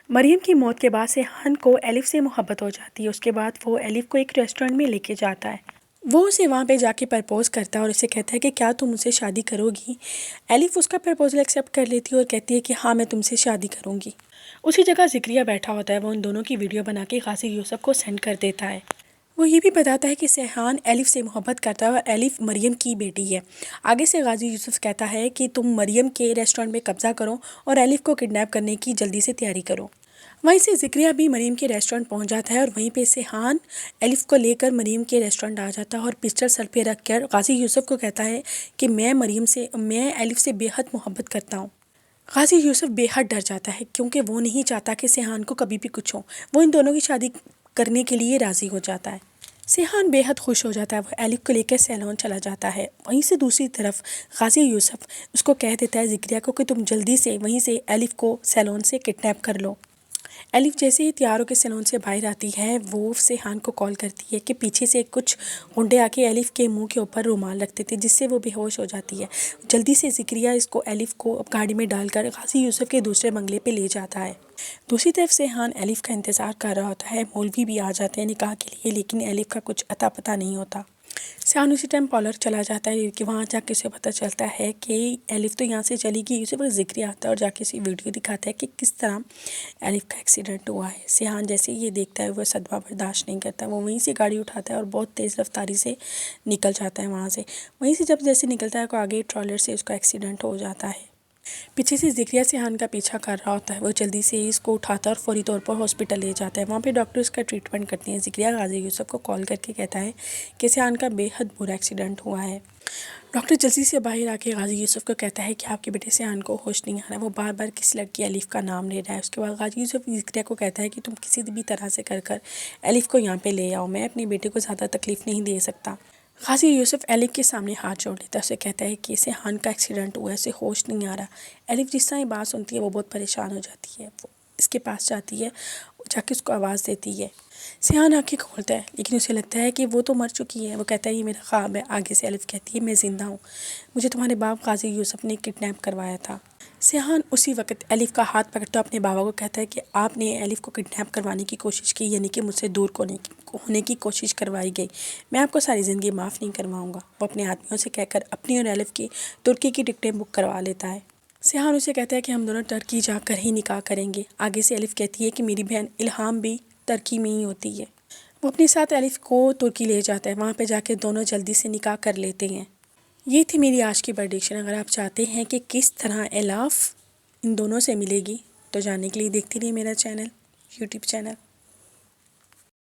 مریم کی موت کے بعد سیحان کو الف سے محبت ہو جاتی ہے۔ اس کے بعد وہ الف کو ایک ریسٹورینٹ میں لے کے جاتا ہے۔ وہ اسے وہاں پہ جا کے پرپوز کرتا ہے اور اسے کہتا ہے کہ کیا تم مجھ سے شادی کرو گی؟ الف اس کا پرپوزل ایکسیپٹ کر لیتی ہے اور کہتی ہے کہ ہاں میں تم سے شادی کروں گی۔ اسی جگہ ذکریہ بیٹھا ہوتا ہے، وہ ان دونوں کی ویڈیو بنا کے غازی یوسف کو سینڈ کر دیتا ہے۔ وہ یہ بھی بتاتا ہے کہ سیحان الف سے محبت کرتا ہے اور الف مریم کی بیٹی ہے۔ آگے سے غازی یوسف کہتا ہے کہ تم مریم کے ریسٹورینٹ میں قبضہ کرو اور الف کو کڈنیپ کرنے کی جلدی سے تیاری کرو۔ وہیں سے ذکریہ بھی مریم کے ریسٹورینٹ پہنچ جاتا ہے اور وہیں پہ سیحان الف کو لے کر مریم کے ریسٹورینٹ آ جاتا ہے اور پسٹل سر پہ رکھ کر غازی یوسف کو کہتا ہے کہ میں الف سے بے حد محبت کرتا ہوں۔ غازی یوسف بے حد ڈر جاتا ہے کیونکہ وہ نہیں چاہتا کہ سیحان کو کبھی بھی کچھ ہو۔ وہ ان دونوں کی شادی کرنے کے لیے راضی ہو جاتا ہے۔ سیحان بے حد خوش ہو جاتا ہے، وہ الف کو لے کر سیلون چلا جاتا ہے۔ وہیں سے دوسری طرف غازی یوسف اس کو کہہ دیتا ہے ذکریہ کو کہ تم جلدی سے وہیں سے الف کو سیلون سے کڈنیپ کر لو۔ الف جیسے ہی تیار ہو کے سیلون سے باہر آتی ہے، وہ سیحان کو کال کرتی ہے کہ پیچھے سے کچھ غنڈے آ کے الف کے منہ کے اوپر رومال رکھتے تھے جس سے وہ بے ہوش ہو جاتی ہے۔ جلدی سے ذکریہ الف کو گاڑی میں ڈال کر غازی یوسف کے دوسرے بنگلے پہ لے جاتا ہے۔ دوسری طرف سیحان الف کا انتظار کر رہا ہوتا ہے۔ مولوی بھی آ جاتے ہیں نکاح کے لیے، لیکن الف کا کچھ اتا پتہ نہیں ہوتا۔ سیحان اسی ٹائم پارلر چلا جاتا ہے کہ وہاں جا کے اسے پتہ چلتا ہے کہ الف تو یہاں سے چلی گئی۔ اسے ذکریہ آتا ہے اور جا کے اسے ویڈیو دکھاتا ہے کہ کس طرح الف کا ایکسیڈنٹ ہوا ہے۔ سیحان جیسے یہ دیکھتا ہے وہ صدمہ برداشت نہیں کرتا، وہ وہیں سے گاڑی اٹھاتا ہے اور بہت تیز رفتاری سے نکل جاتا ہے وہاں سے۔ وہیں سے جب جیسے نکلتا ہے تو آگے ٹرالر سے اس کا ایکسیڈنٹ ہو جاتا ہے۔ پیچھے سے ذکریہ سیحان کا پیچھا کر رہا ہوتا ہے، وہ جلدی سے اس کو اٹھاتا ہے اور فوری طور پر ہاسپٹل لے جاتا ہے۔ وہاں پہ ڈاکٹر اس کا ٹریٹمنٹ کرتے ہیں۔ ذکریہ غازی یوسف کو کال کر کے کہتا ہے کہ سیحان کا بے حد برا ایکسیڈنٹ ہوا ہے۔ ڈاکٹر جلدی سے باہر آ کے غازی یوسف کو کہتا ہے کہ آپ کے بیٹے سیحان کو ہوش نہیں آ رہا ہے، وہ بار بار کسی لڑکی الف کا نام لے رہا ہے۔ اس کے بعد غازی یوسف ذکریہ کو کہتا ہے کہ تم کسی بھی طرح سے کر الف کو یہاں پہ لے آؤ، میں اپنے بیٹے کو زیادہ تکلیف نہیں دے سکتا۔ غازی یوسف الف کے سامنے ہاتھ جوڑ لیتا ہے، اسے کہتا ہے کہ سیحان کا ایکسیڈنٹ ہوا ہے، اسے ہوش نہیں آ رہا۔ الف جس طرح یہ بات سنتی ہے وہ بہت پریشان ہو جاتی ہے، وہ اس کے پاس جاتی ہے، جا کے اس کو آواز دیتی ہے۔ سیحان آنکھیں کھولتا ہے لیکن اسے لگتا ہے کہ وہ تو مر چکی ہے۔ وہ کہتا ہے یہ میرا خواب ہے۔ آگے سے الف کہتی ہے میں زندہ ہوں، مجھے تمہارے باپ غازی یوسف نے کڈنیپ کروایا تھا۔ سیحان اسی وقت الف کا ہاتھ پکڑتا اپنے بابا کو کہتا ہے کہ آپ نے الف کو کڈنیپ کروانے کی کوشش کی، یعنی کہ مجھ سے دور ہونے کی کوشش کروائی گئی، میں آپ کو ساری زندگی معاف نہیں کرواؤں گا۔ وہ اپنے آدمیوں سے کہہ کر اپنی اور الف کی ترکی کی ٹکٹیں بک کروا لیتا ہے۔ سیحان اسے کہتا ہے کہ ہم دونوں ترکی جا کر ہی نکاح کریں گے۔ آگے سے الف کہتی ہے کہ میری بہن الہام بھی ترکی میں ہی ہوتی ہے۔ وہ اپنے ساتھ الف کو ترکی لے جاتا ہے، وہاں پہ جا کے دونوں جلدی سے نکاح کر لیتے ہیں۔ یہ تھی میری آج کی پریڈکشن۔ اگر آپ چاہتے ہیں کہ کس طرح الف ان دونوں سے ملے گی تو جاننے کے لیے دیکھتے رہیے میرا چینل، یوٹیوب چینل۔